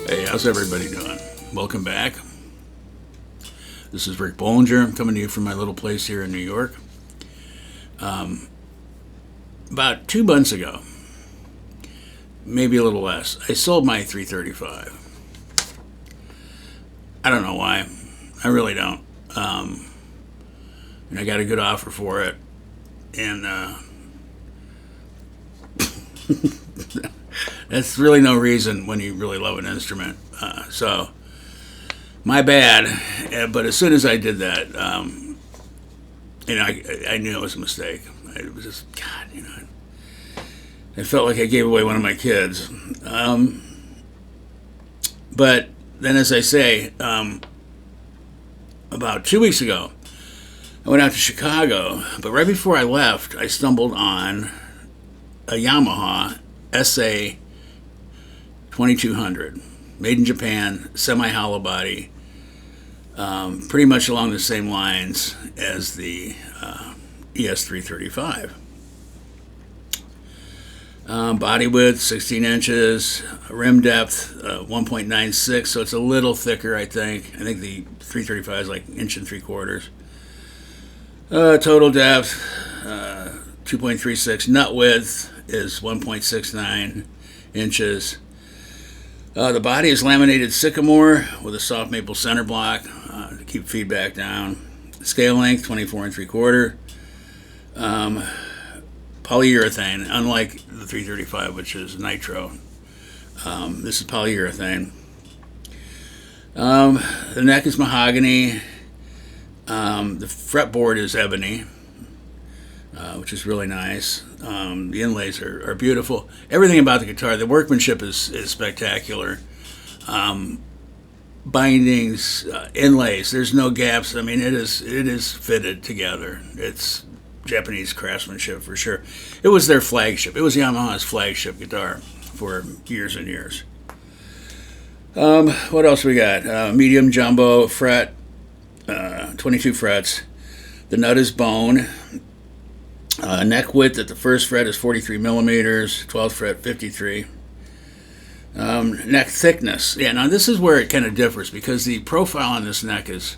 Hey, how's everybody doing? Welcome back. This is Rick Bollinger. I'm coming to you from my little place here in New York. About 2 months ago, maybe a little less, I sold my 335. I don't know why. I really don't. And I got a good offer for it. And that's really no reason when you really love an instrument. So, my bad. But as soon as I did that, I knew it was a mistake. It was just, God, I felt like I gave away one of my kids. But then, as I say, about 2 weeks ago, I went out to Chicago. But right before I left, I stumbled on a Yamaha SA2200, made in Japan, semi-hollow body, pretty much along the same lines as the ES335. Body width 16 inches, rim depth 1.96, so it's a little thicker. I think the 335 is like 1.75 inches. Total depth 2.36. Nut width is 1.69 inches. The body is laminated sycamore with a soft maple center block to keep feedback down. Scale length 24 3/4. Polyurethane, unlike the 335, which is nitro. This is polyurethane. The neck is mahogany. The fretboard is ebony, which is really nice. The inlays are beautiful. Everything about the guitar, the workmanship is spectacular. Bindings, inlays, there's no gaps. I mean, it is fitted together. It's Japanese craftsmanship for sure. It was their flagship. It was Yamaha's flagship guitar for years and years. What else we got? Medium jumbo fret, 22 frets. The nut is bone. Neck width at the first fret is 43 millimeters, 12th fret 53. Neck thickness. Yeah, now this is where it kind of differs because the profile on this neck is,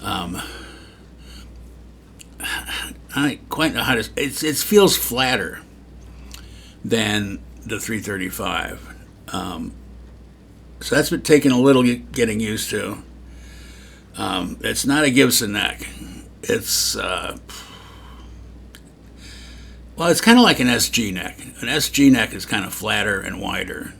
I don't quite know how to. It feels flatter than the 335. So that's been taking a little getting used to. It's not a Gibson neck. It's it's kind of like an SG neck. An SG neck is kind of flatter and wider.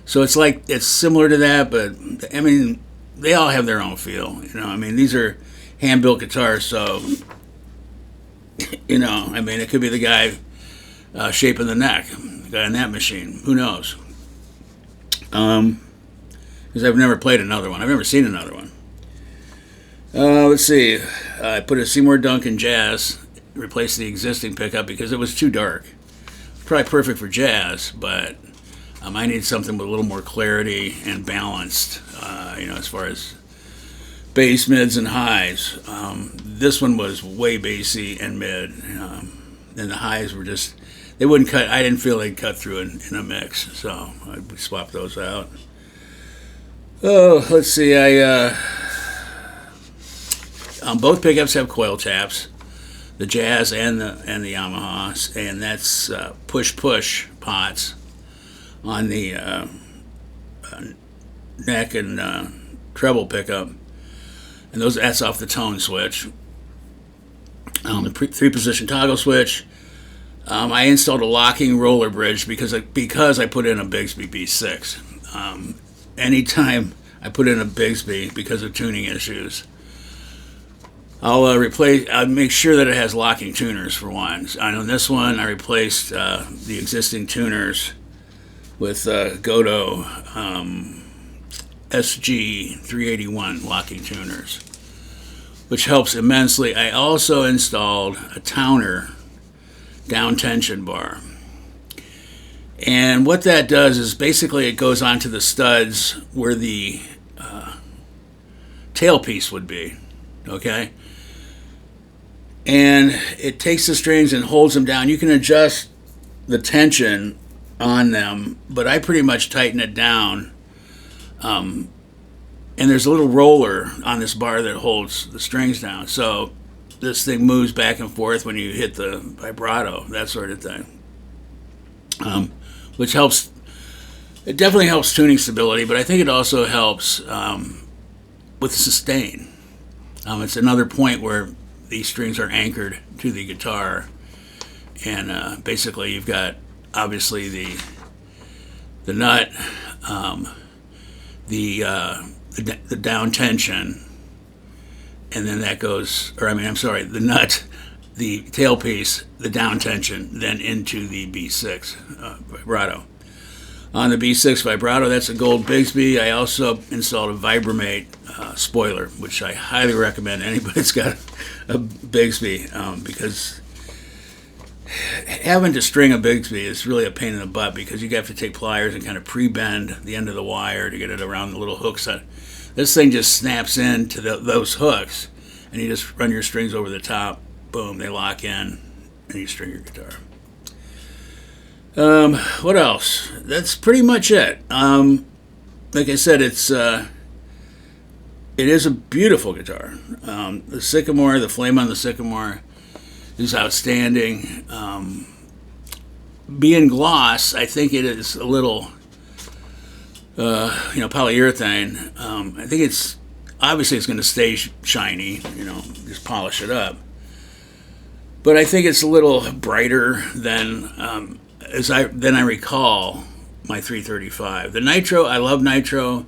So it's similar to that, but I mean, they all have their own feel. I mean, these are hand-built guitars, so I mean, it could be the guy shaping the neck, the guy in that machine. Who knows? Because I've never played another one. I've never seen another one. Let's see. I put a Seymour Duncan Jazz, replaced the existing pickup because it was too dark. Probably perfect for jazz, but I need something with a little more clarity and balanced, as far as bass, mids, and highs. This one was way bassy and mid, and the highs were just, they wouldn't cut. I didn't feel they'd cut through in a mix, so I swapped those out. Oh, let's see. Both pickups have coil taps, the Jazz and the Yamaha, and that's push pots on the neck and treble pickup, and that's off the tone switch. The 3-position toggle switch. I installed a locking roller bridge because I put in a Bigsby B6. Anytime I put in a Bigsby because of tuning issues, I'll make sure that it has locking tuners for one. On this one, I replaced the existing tuners with Godo SG381 locking tuners, which helps immensely. I also installed a Towner down tension bar. And what that does is basically it goes onto the studs where the tailpiece would be, okay? And it takes the strings and holds them down. You can adjust the tension on them, but I pretty much tighten it down. And there's a little roller on this bar that holds the strings down. So this thing moves back and forth when you hit the vibrato, that sort of thing. Which helps, it definitely helps tuning stability, but I think it also helps with sustain. It's another point where these strings are anchored to the guitar. And basically you've got, obviously, the nut, the down tension, and then that goes, the nut, the tailpiece, the down tension, then into the B6 vibrato. On the B6 vibrato, that's a gold Bigsby. I also installed a Vibramate spoiler, which I highly recommend anybody that's got a Bigsby, because having to string a Bigsby is really a pain in the butt, because you have to take pliers and kind of pre-bend the end of the wire to get it around the little hooks. This thing just snaps into those hooks, and you just run your strings over the top. Boom, they lock in, and you string your guitar. What else? That's pretty much it. Like I said, it is a beautiful guitar. The Sycamore, the flame on the Sycamore, is outstanding. Being gloss, I think it is a little, polyurethane. I think it's obviously it's going to stay shiny. Just polish it up. But I think it's a little brighter than I recall my 335. The Nitro, I love Nitro.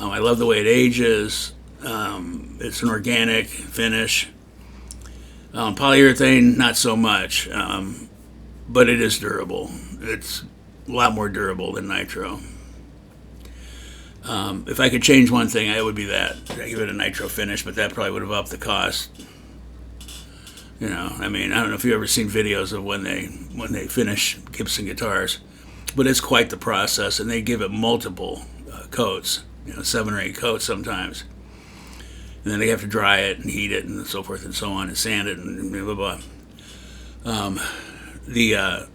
I love the way it ages. It's an organic finish. Polyurethane, not so much, but it is durable. It's a lot more durable than Nitro. If I could change one thing, it would be that. I'd give it a Nitro finish, but that probably would have upped the cost. I don't know if you've ever seen videos of when they finish Gibson guitars, but it's quite the process, and they give it multiple coats, 7 or 8 coats sometimes. And then they have to dry it and heat it and so forth and so on, and sand it and blah, blah, blah. The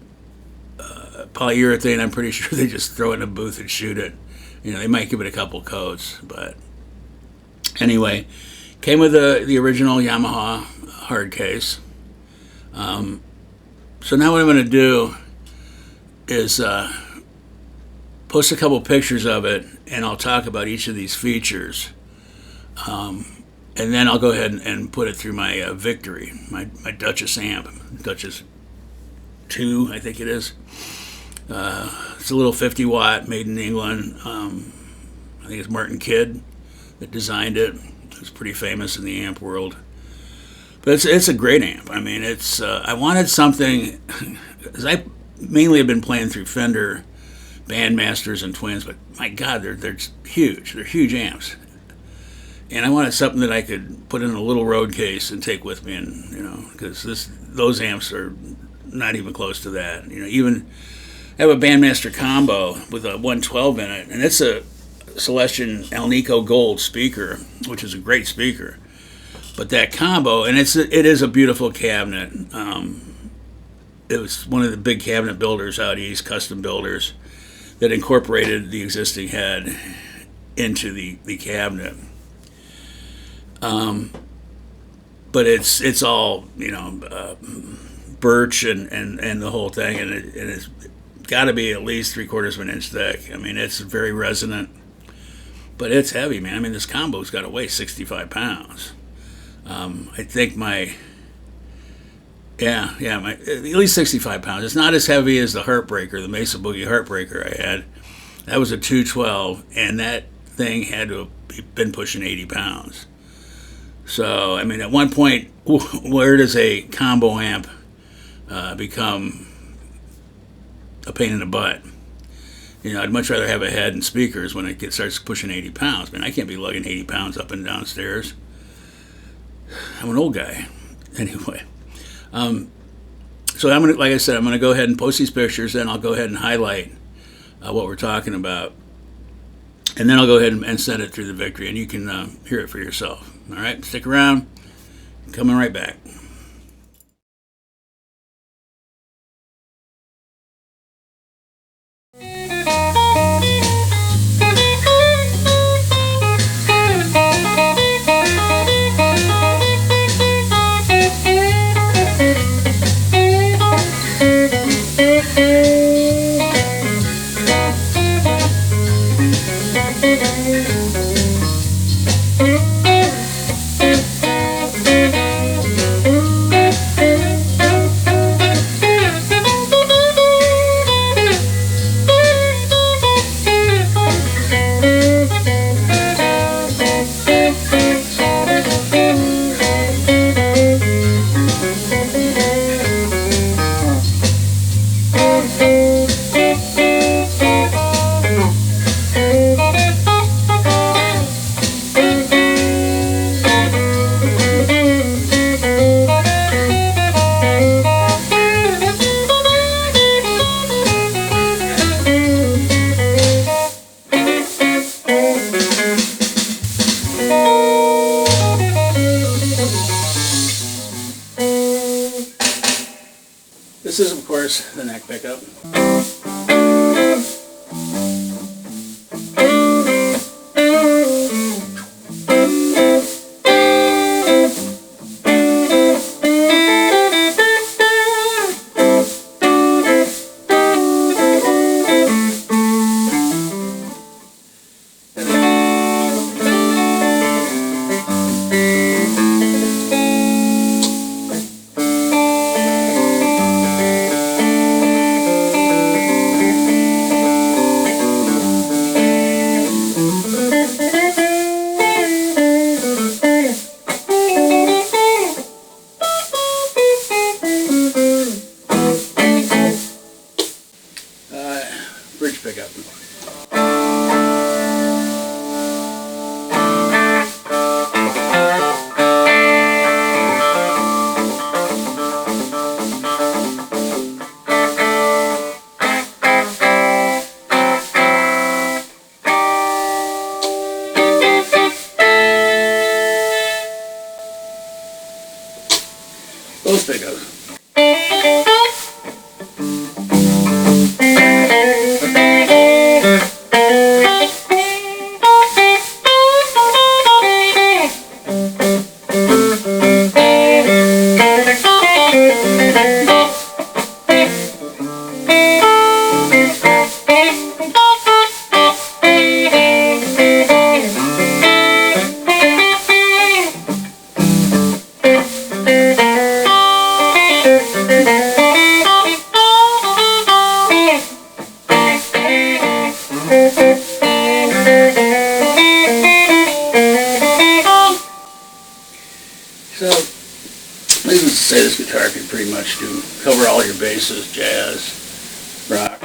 polyurethane, I'm pretty sure they just throw it in a booth and shoot it. They might give it a couple coats, but anyway, came with the original Yamaha hard case. So now what I'm going to do is post a couple pictures of it, and I'll talk about each of these features. And then I'll go ahead and put it through my Victory, my Duchess amp, Duchess 2, I think it is. It's a little 50 watt, made in England. I think it's Martin Kidd that designed it. It's pretty famous in the amp world. But it's a great amp. I wanted something, because I mainly have been playing through Fender Bandmasters and Twins, but my God, they're huge. They're huge amps. And I wanted something that I could put in a little road case and take with me, and because those amps are not even close to that. Even I have a Bandmaster combo with a 112 in it, and it's a Celestion Alnico Gold speaker, which is a great speaker. But that combo, and it is a beautiful cabinet. It was one of the big cabinet builders out east, custom builders, that incorporated the existing head into the cabinet. But it's all birch and the whole thing, and it's got to be at least 3/4 of an inch thick. It's very resonant, but it's heavy, man. This combo's got to weigh 65 pounds. I think my at least 65 pounds. It's not as heavy as the Heartbreaker, the Mesa Boogie Heartbreaker I had. That was a 212, and that thing had to have been pushing 80 pounds. So, at one point, where does a combo amp become a pain in the butt? I'd much rather have a head and speakers when it starts pushing 80 pounds. I can't be lugging 80 pounds up and down stairs. I'm an old guy. Anyway. So like I said, I'm gonna go ahead and post these pictures, then I'll go ahead and highlight what we're talking about, and then I'll go ahead and send it through the Victory, and you can hear it for yourself. All right, stick around. Coming right back. is the neck pickup. Bridge pickup. Those pickups. So, needless to say, this guitar can pretty much cover all your bases: jazz, rock.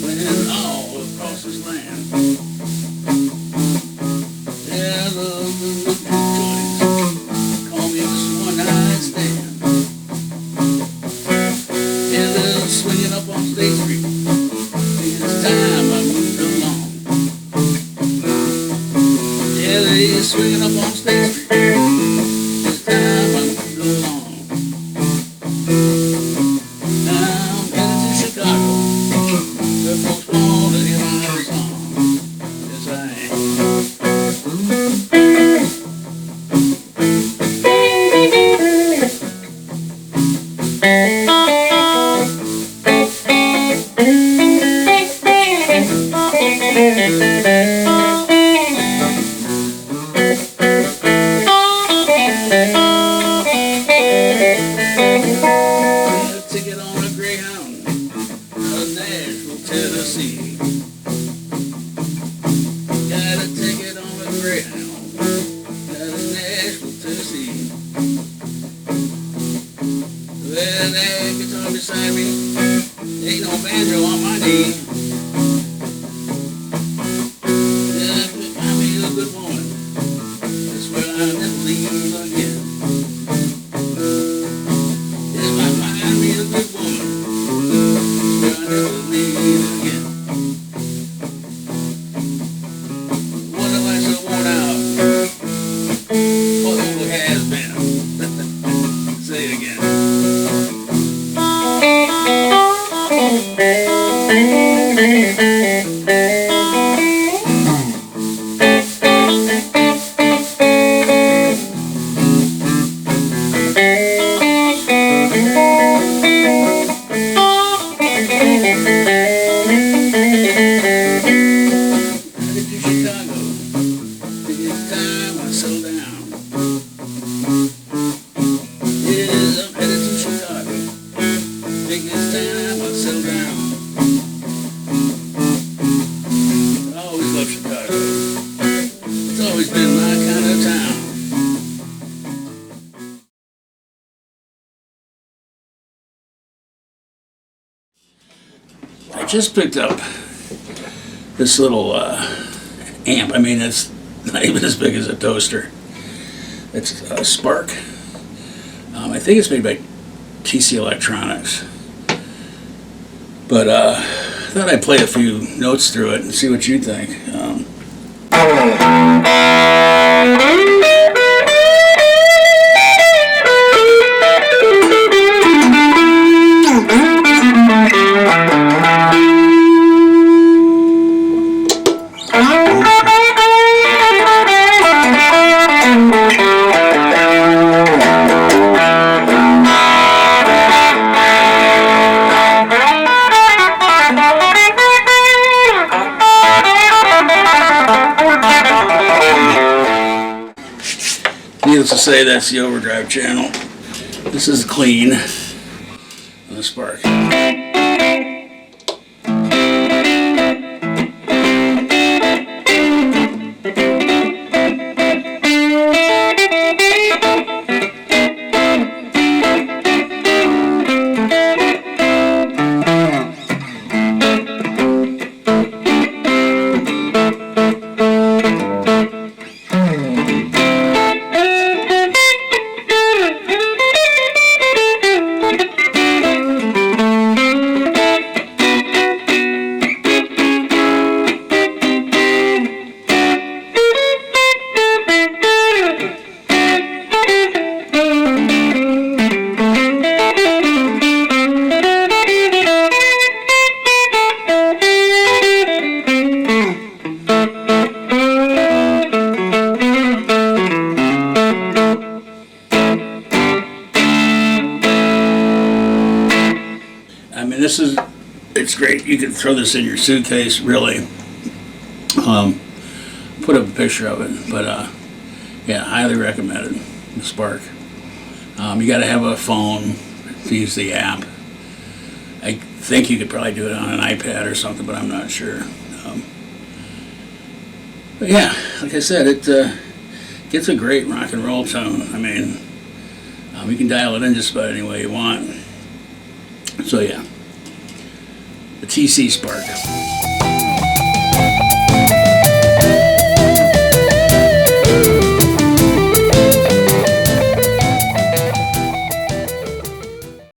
Playing all across this land. Yeah, I love the little joints. Call me Mr. One-Night Stand. Yeah, they're swinging up on State Street. It's time I moved along. Yeah, they're swinging up on State Street. It's time I moved along. Tennessee. Got a ticket on a Greyhound out of Nashville, Tennessee. Well, that guitar beside me, ain't no banjo on my knee. never leave again. If I find me a good woman, I'll never leave again. What if I so worn out? What old has been? Say it again. I just picked up this little amp. I mean, it's not even as big as a toaster. It's a Spark. I think it's made by TC Electronics. But I thought I'd play a few notes through it and see what you think. Needless to say, that's the overdrive channel. This is clean on the Spark. I mean, it's great. You can throw this in your suitcase, really. Put up a picture of it, but yeah, highly recommended, the Spark. You got to have a phone to use the app. I think you could probably do it on an iPad or something, but I'm not sure. But yeah, like I said, it gets a great rock and roll tone. I mean, you can dial it in just about any way you want. So yeah, the TC Spark.